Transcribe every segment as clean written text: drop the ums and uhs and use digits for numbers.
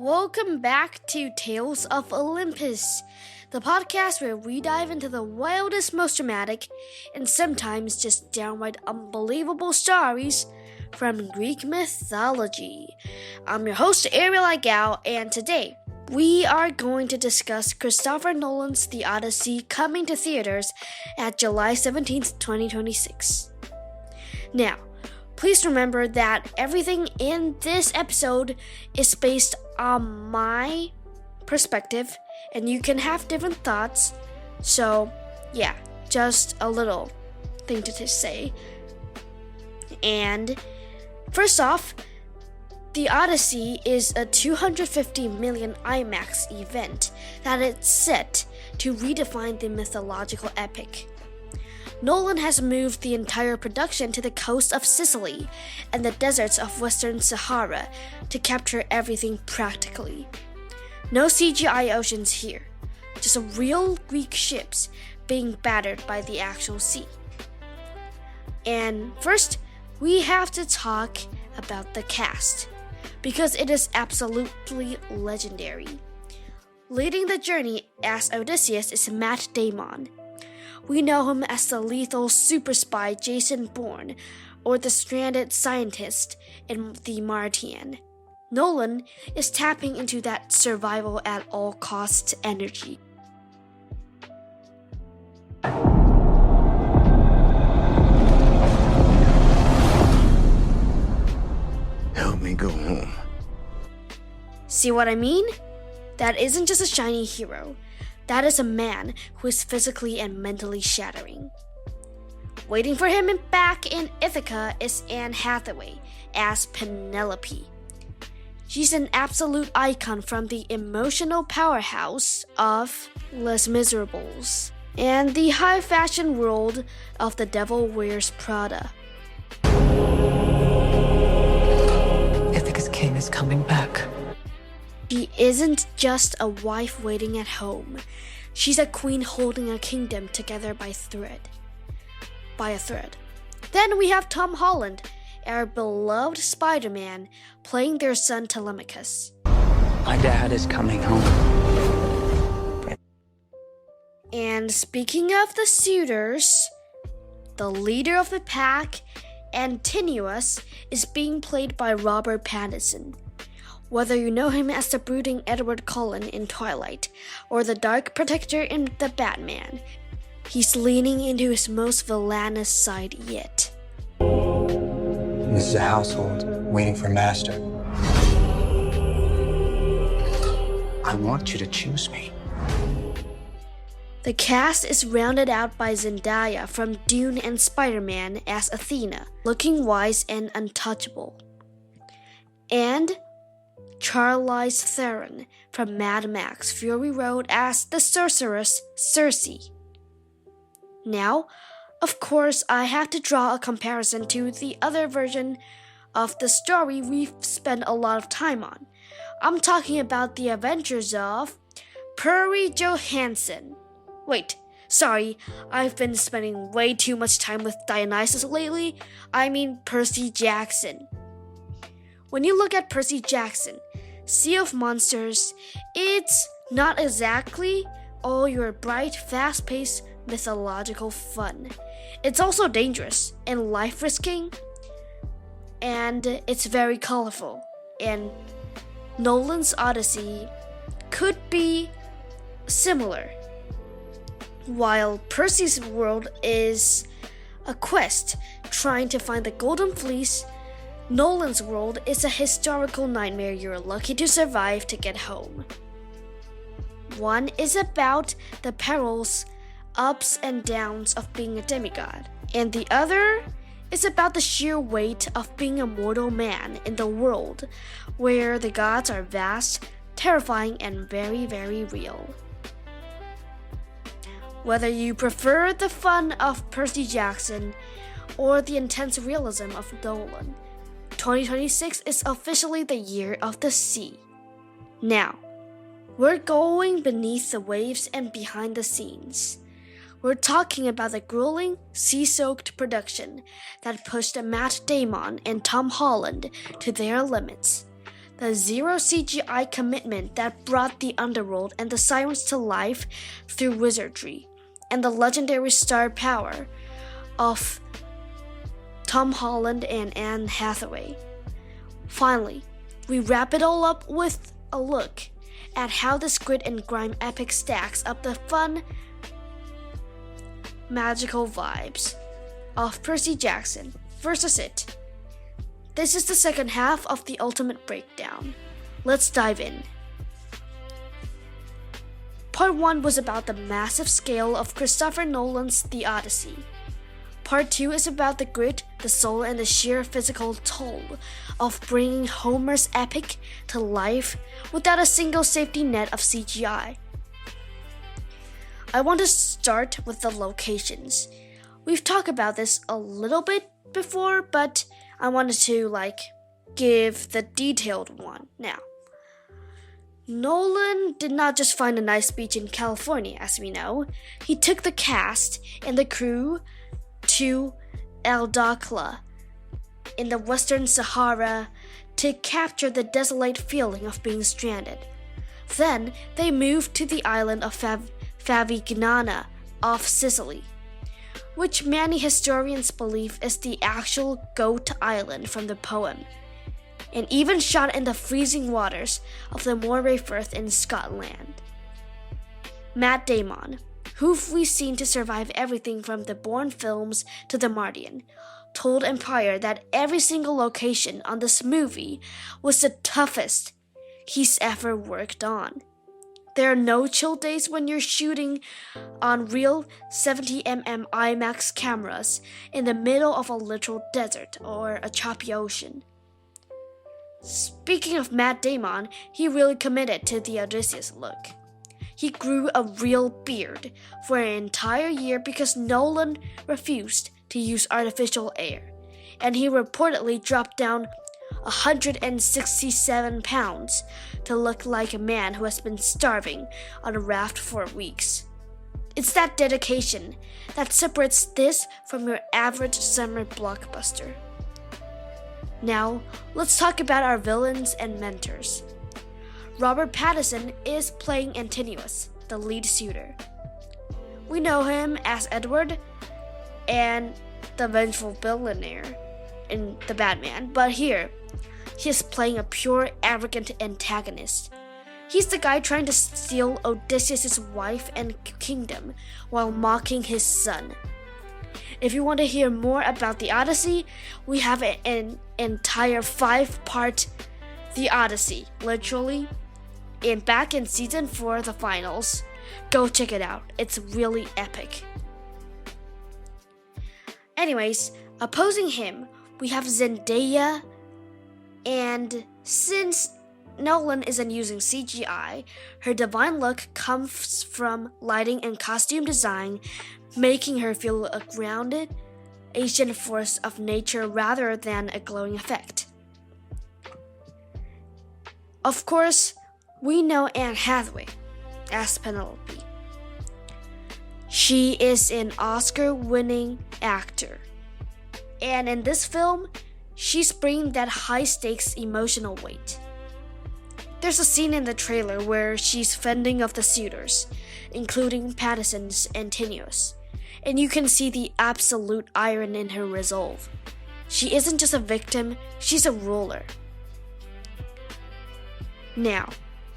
Welcome back to Tales of Olympus, the podcast where we dive into the wildest, most dramatic, and sometimes just downright unbelievable stories from Greek mythology. I'm your host, Ariel Igao, and today we are going to discuss Christopher Nolan's The Odyssey coming to theaters at July 17th, 2026. Now, please remember that everything in this episode is based on my perspective, and you can have different thoughts. So, yeah, just a little thing to say. And first off, The Odyssey is a $250 million IMAX event that is set to redefine the mythological epic. Nolan has moved the entire production to the coast of Sicily and the deserts of Western Sahara to capture everything practically. No CGI oceans here, just real Greek ships being battered by the actual sea. And first, we have to talk about the cast, because it is absolutely legendary. Leading the journey as Odysseus is Matt Damon. We know him as the lethal super spy Jason Bourne, or the stranded scientist in The Martian. Nolan is tapping into that survival at all costs energy. Help me go home. See what I mean? That isn't just a shiny hero. That is a man who is physically and mentally shattering. Waiting for him back in Ithaca is Anne Hathaway as Penelope. She's an absolute icon from the emotional powerhouse of Les Miserables and the high fashion world of The Devil Wears Prada. Ithaca's king is coming back. She isn't just a wife waiting at home. She's a queen holding a kingdom together by a thread. Then we have Tom Holland, our beloved Spider-Man, playing their son Telemachus. My dad is coming home. And speaking of the suitors, the leader of the pack, Antinous, is being played by Robert Pattinson. Whether you know him as the brooding Edward Cullen in Twilight or the Dark Protector in The Batman, he's leaning into his most villainous side yet. This is a household waiting for master. I want you to choose me. The cast is rounded out by Zendaya from Dune and Spider-Man as Athena, looking wise and untouchable. And Charlize Theron from Mad Max Fury Road as the sorceress Circe. Now, of course, I have to draw a comparison to the other version of the story we've spent a lot of time on. I'm talking about the adventures of Percy Jackson. Wait, sorry, I've been spending way too much time with Dionysus lately. I mean Percy Jackson. When you look at Percy Jackson, Sea of Monsters, it's not exactly all your bright, fast-paced, mythological fun. It's also dangerous and life-risking, and it's very colorful. And Nolan's Odyssey could be similar. While Percy's world is a quest trying to find the Golden Fleece, Nolan's world is a historical nightmare you're lucky to survive to get home. One is about the perils, ups and downs of being a demigod, and the other is about the sheer weight of being a mortal man in the world where the gods are vast, terrifying, and very, very real. Whether you prefer the fun of Percy Jackson or the intense realism of Nolan, 2026 is officially the year of the sea. Now, we're going beneath the waves and behind the scenes. We're talking about the grueling, sea-soaked production that pushed Matt Damon and Tom Holland to their limits. the zero CGI commitment that brought the underworld and the sirens to life through wizardry, and the legendary star power of Tom Holland and Anne Hathaway. Finally, we wrap it all up with a look at how this grit and grime epic stacks up the fun, magical vibes of Percy Jackson versus it. This is the second half of the ultimate breakdown. Let's dive in. Part 1 was about the massive scale of Christopher Nolan's The Odyssey. Part 2 is about the grit, the soul, and the sheer physical toll of bringing Homer's epic to life without a single safety net of CGI. I want to start with the locations. We've talked about this a little bit before, but I wanted to give the detailed one now. Nolan did not just find a nice beach in California, as we know. He took the cast and the crew to El Dakhla in the Western Sahara to capture the desolate feeling of being stranded. Then they moved to the island of Favignana off Sicily, which many historians believe is the actual Goat Island from the poem, and even shot in the freezing waters of the Moray Firth in Scotland. Matt Damon, who we've seen to survive everything from the Bourne films to the Martian, told Empire that every single location on this movie was the toughest he's ever worked on. There are no chill days when you're shooting on real 70mm IMAX cameras in the middle of a literal desert or a choppy ocean. Speaking of Matt Damon, he really committed to the Odysseus look. He grew a real beard for an entire year because Nolan refused to use artificial air, and he reportedly dropped down 167 pounds to look like a man who has been starving on a raft for weeks. It's that dedication that separates this from your average summer blockbuster. Now, let's talk about our villains and mentors. Robert Pattinson is playing Antinous, the lead suitor. We know him as Edward and the vengeful billionaire in The Batman, but here, he is playing a pure, arrogant antagonist. He's the guy trying to steal Odysseus' wife and kingdom while mocking his son. If you want to hear more about the Odyssey, we have an entire 5-part The Odyssey, literally, back in season 4, the finals. Go check it out. It's really epic. Anyways, opposing him, we have Zendaya, and since Nolan isn't using CGI, her divine look comes from lighting and costume design, making her feel a grounded, ancient force of nature rather than a glowing effect. Of course, we know Anne Hathaway as Penelope. She is an Oscar-winning actor, and in this film, she's bringing that high-stakes emotional weight. There's a scene in the trailer where she's fending off the suitors, including Pattinson's Antinous, and you can see the absolute iron in her resolve. She isn't just a victim, she's a ruler. Now,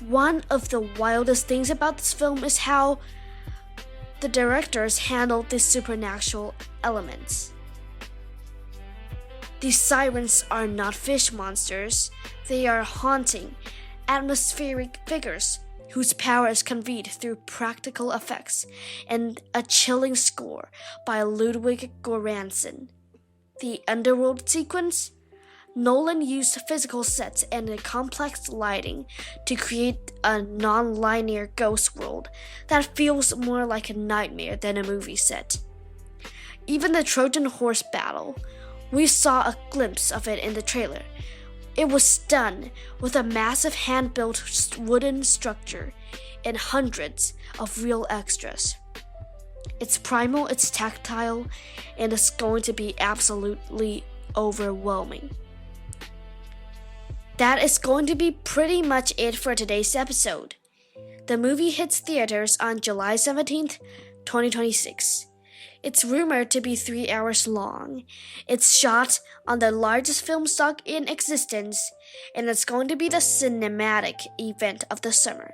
one of the wildest things about this film is how the directors handled these supernatural elements. These sirens are not fish monsters, they are haunting, atmospheric figures whose power is conveyed through practical effects and a chilling score by Ludwig Göransson. The underworld sequence? Nolan used physical sets and a complex lighting to create a non-linear ghost world that feels more like a nightmare than a movie set. Even the Trojan horse battle, we saw a glimpse of it in the trailer. It was done with a massive hand-built wooden structure and hundreds of real extras. It's primal, it's tactile, and it's going to be absolutely overwhelming. that is going to be pretty much it for today's episode. The movie hits theaters on July 17th, 2026. It's rumored to be 3 hours long. It's shot on the largest film stock in existence, and it's going to be the cinematic event of the summer.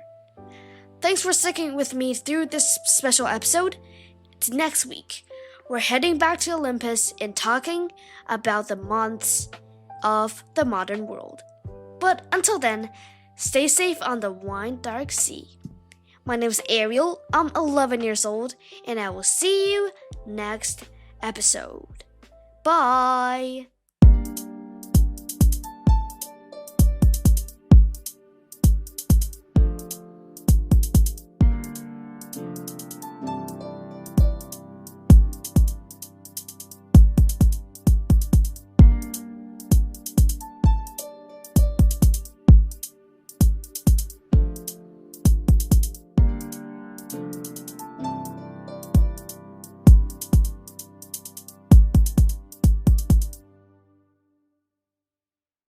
Thanks for sticking with me through this special episode. It's next week. We're heading back to Olympus and talking about the months of the modern world. But until then, stay safe on the wide dark sea. My name is Ariel, I'm 11 years old, and I will see you next episode. Bye!